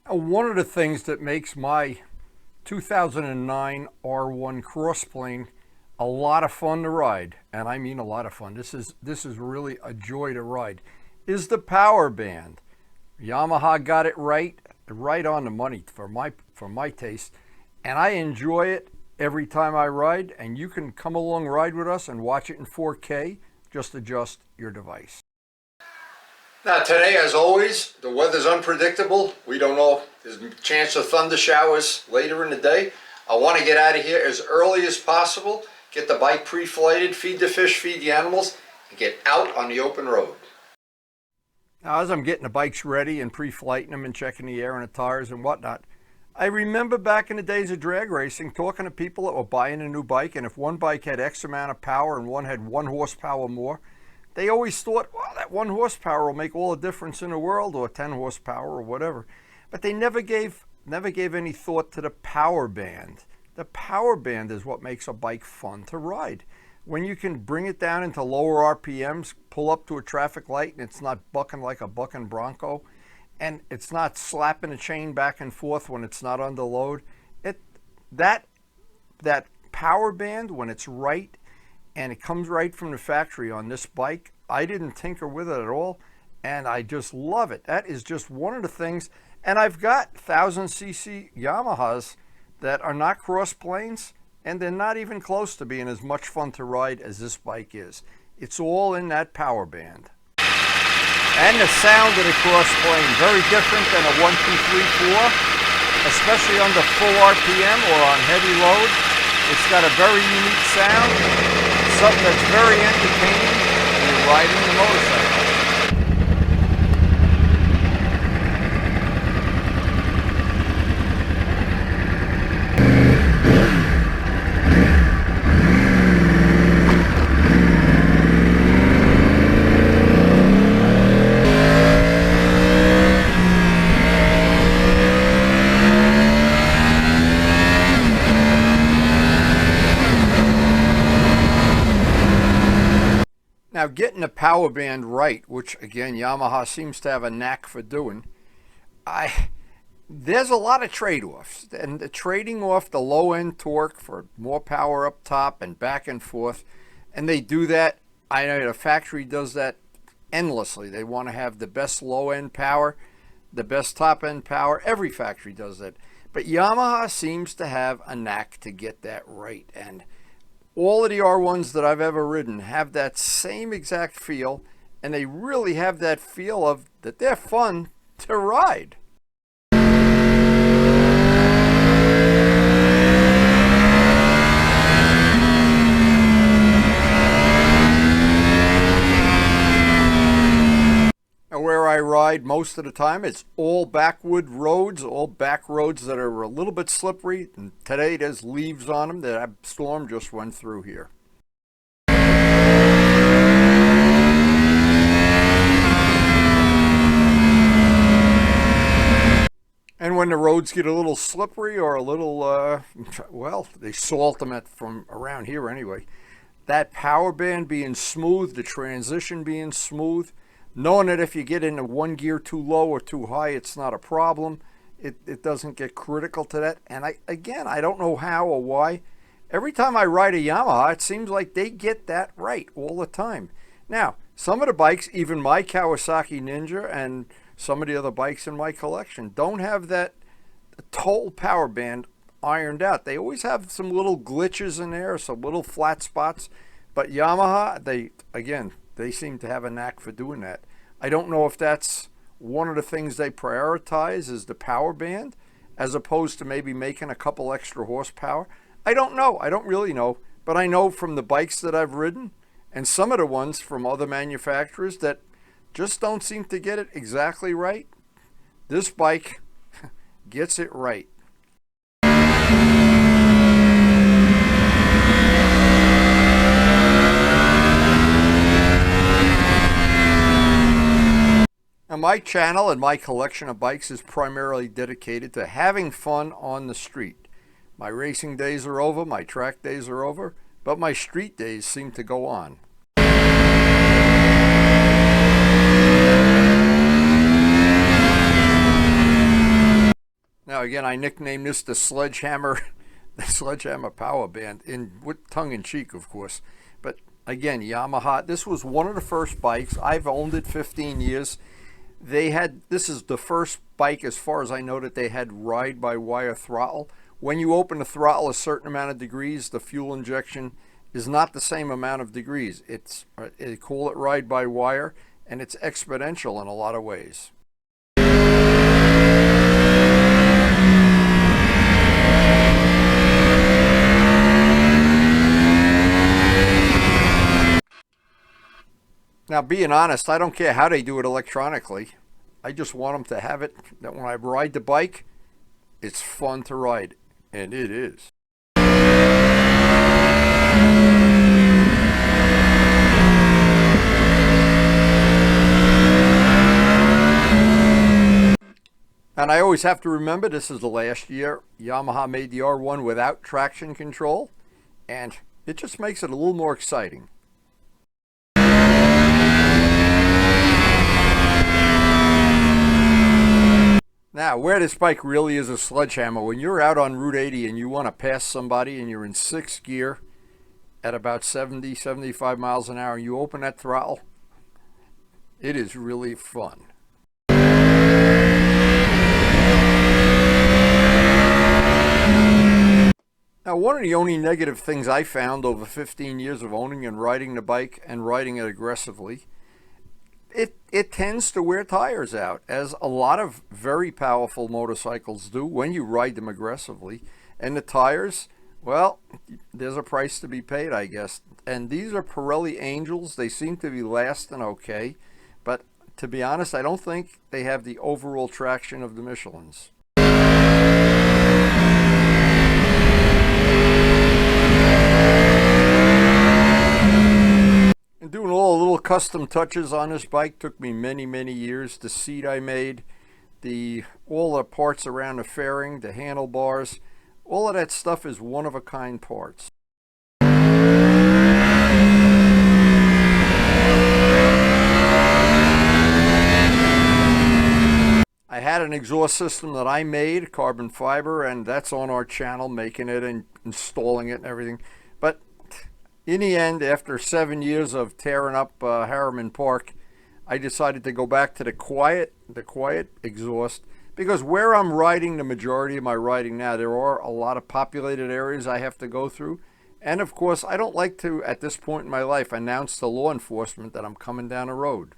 One of the things that makes my 2009 R1 Crossplane a lot of fun to ride, and I mean a lot of fun, this is really a joy to ride, is the power band. Yamaha got it right on the money for my taste, and I enjoy it every time I ride. And you can come along, ride with us, and watch it in 4K. Just adjust your device. Now today, as always, the weather's unpredictable. We don't know, there's a chance of thunder showers later in the day. I want to get out of here as early as possible, get the bike pre-flighted, feed the fish, feed the animals, and get out on the open road. Now, as I'm getting the bikes ready and pre-flighting them and checking the air and the tires and whatnot, I remember back in the days of drag racing, talking to people that were buying a new bike, and if one bike had X amount of power and one had 1 horsepower more, they always thought, well, that 1 horsepower will make all the difference in the world, or 10 horsepower or whatever. But they never gave any thought to the power band. The power band is what makes a bike fun to ride. When you can bring it down into lower RPMs, pull up to a traffic light, and it's not bucking like a bucking Bronco, and it's not slapping a chain back and forth when it's not under load. That power band, when it's right, and it comes right from the factory on this bike, I didn't tinker with it at all, and I just love it. That is just one of the things. And I've got 1000cc Yamahas that are not cross planes, and they're not even close to being as much fun to ride as this bike is. It's all in that power band. And the sound of the cross plane, very different than a 1, 2, 3, 4, especially under full RPM or on heavy load. It's got a very unique sound, something that's very entertaining when you're riding the motorcycle. Now, getting the power band right, which again Yamaha seems to have a knack for doing, there's a lot of trade-offs, and the trading off the low-end torque for more power up top and back and forth, and they do that. I know the factory does that endlessly. They want to have the best low-end power, the best top-end power. Every factory does that, but Yamaha seems to have a knack to get that right, and all of the R1s that I've ever ridden have that same exact feel, and they really have that feel of that they're fun to ride. And where I ride most of the time, it's all backwood roads, all back roads that are a little bit slippery. And today there's leaves on them. That storm just went through here. And when the roads get a little slippery or a little, well, they salt them from around here anyway. That power band being smooth, the transition being smooth, knowing that if you get into one gear too low or too high, it's not a problem. It doesn't get critical to that. And I don't know how or why. Every time I ride a Yamaha, it seems like they get that right all the time. Now, some of the bikes, even my Kawasaki Ninja and some of the other bikes in my collection, don't have that total power band ironed out. They always have some little glitches in there, some little flat spots. But Yamaha, they seem to have a knack for doing that. I don't know if that's one of the things they prioritize is the power band, as opposed to maybe making a couple extra horsepower. I don't know. I don't really know. But I know from the bikes that I've ridden, and some of the ones from other manufacturers that just don't seem to get it exactly right, this bike gets it right. Now, my channel and my collection of bikes is primarily dedicated to having fun on the street. My racing days are over, my track days are over, but my street days seem to go on. Now again, I nicknamed this the Sledgehammer, the Sledgehammer Power Band, with tongue-in-cheek, of course. But again, Yamaha. This was one of the first bikes. I've owned it 15 years. This is the first bike, as far as I know, that they had ride-by-wire throttle. When you open the throttle a certain amount of degrees, the fuel injection is not the same amount of degrees. They call it ride-by-wire, and it's exponential in a lot of ways. Now, being honest, I don't care how they do it electronically. I just want them to have it that when I ride the bike, it's fun to ride, and it is. And I always have to remember, this is the last year Yamaha made the R1 without traction control, and it just makes it a little more exciting. Now, where this bike really is a sledgehammer, when you're out on Route 80 and you want to pass somebody and you're in 6th gear at about 70, 75 miles an hour, and you open that throttle, it is really fun. Now, one of the only negative things I found over 15 years of owning and riding the bike and riding it aggressively, it tends to wear tires out, as a lot of very powerful motorcycles do when you ride them aggressively. And the tires, well, there's a price to be paid, I guess. And these are Pirelli Angels. They seem to be lasting okay, but to be honest, I don't think they have the overall traction of the Michelins. And doing all the little custom touches on this bike took me many years. The seat I made, all the parts around the fairing, the handlebars, all of that stuff is one-of-a-kind parts. I had an exhaust system that I made, carbon fiber, and that's on our channel, making it and installing it and everything. But in the end, after 7 years of tearing up Harriman Park, I decided to go back to the quiet exhaust, because where I'm riding the majority of my riding now, there are a lot of populated areas I have to go through. And of course, I don't like to, at this point in my life, announce to law enforcement that I'm coming down a road.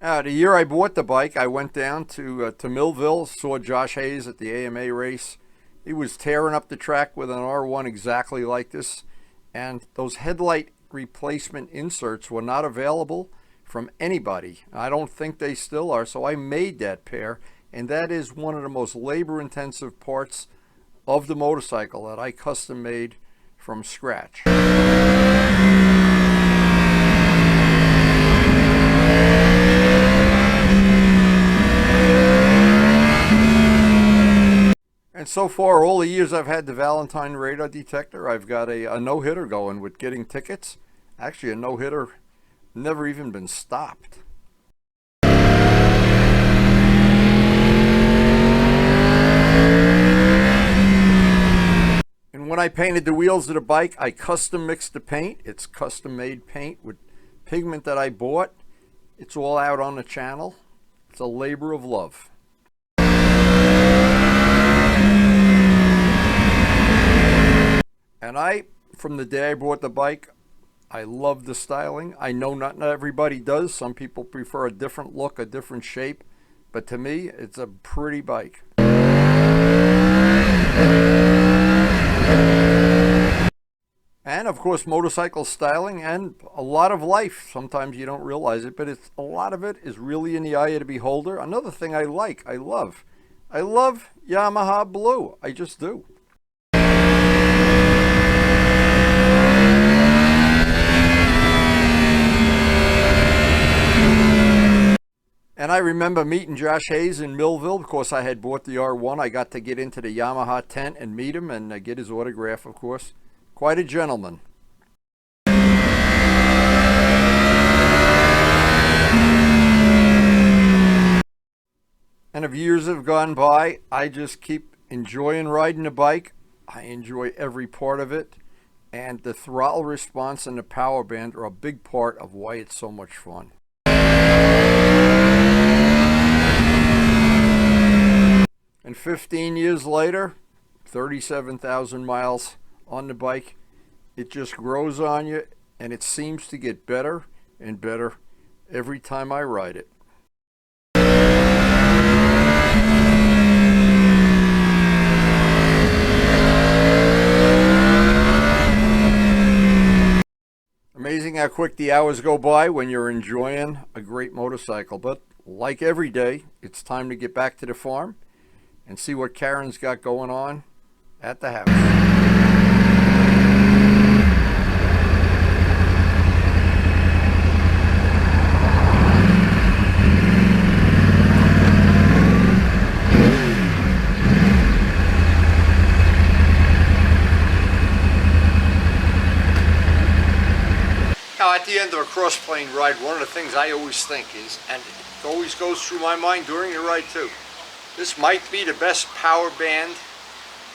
The year I bought the bike, I went down to Millville, saw Josh Hayes at the AMA race. He was tearing up the track with an R1 exactly like this, and those headlight replacement inserts were not available from anybody. I don't think they still are, so I made that pair, and that is one of the most labor-intensive parts of the motorcycle that I custom made from scratch. And so far, all the years I've had the Valentine radar detector, I've got a no-hitter going with getting tickets. Actually, a no-hitter never even been stopped. And when I painted the wheels of the bike, I custom mixed the paint. It's custom-made paint with pigment that I bought. It's all out on the channel. It's a labor of love. And from the day I bought the bike, I love the styling. I know not everybody does. Some people prefer a different look, a different shape. But to me, it's a pretty bike. And of course, motorcycle styling and a lot of life. Sometimes you don't realize it, but a lot of it is really in the eye of the beholder. Another thing I love Yamaha Blue. I just do. And I remember meeting Josh Hayes in Millville. Of course, I had bought the R1. I got to get into the Yamaha tent and meet him and get his autograph, of course. Quite a gentleman. And if years have gone by, I just keep enjoying riding the bike. I enjoy every part of it. And the throttle response and the power band are a big part of why it's so much fun. And 15 years later, 37,000 miles on the bike, it just grows on you, and it seems to get better and better every time I ride it. Amazing how quick the hours go by when you're enjoying a great motorcycle. But like every day, it's time to get back to the farm and see what Karen's got going on at the house. Now, at the end of a cross-plane ride, one of the things I always think is, and it always goes through my mind during the ride too, this might be the best power band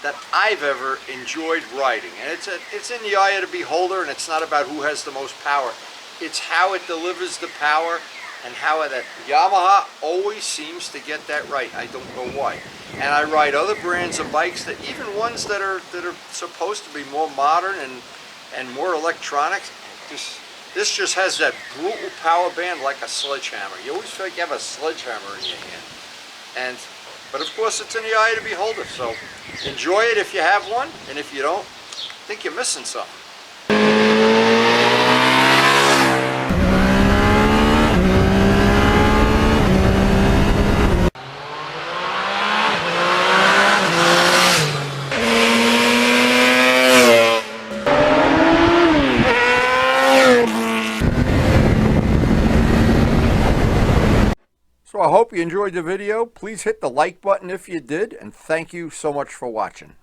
that I've ever enjoyed riding. And it's in the eye of the beholder, and it's not about who has the most power. It's how it delivers the power, and how that Yamaha always seems to get that right. I don't know why. And I ride other brands of bikes, that even ones that are supposed to be more modern and more electronics. This just has that brutal power band like a sledgehammer. You always feel like you have a sledgehammer in your hand. But of course, it's in the eye of the beholder. So enjoy it if you have one, and if you don't, I think you're missing something. So I hope you enjoyed the video. Please hit the like button if you did, and thank you so much for watching.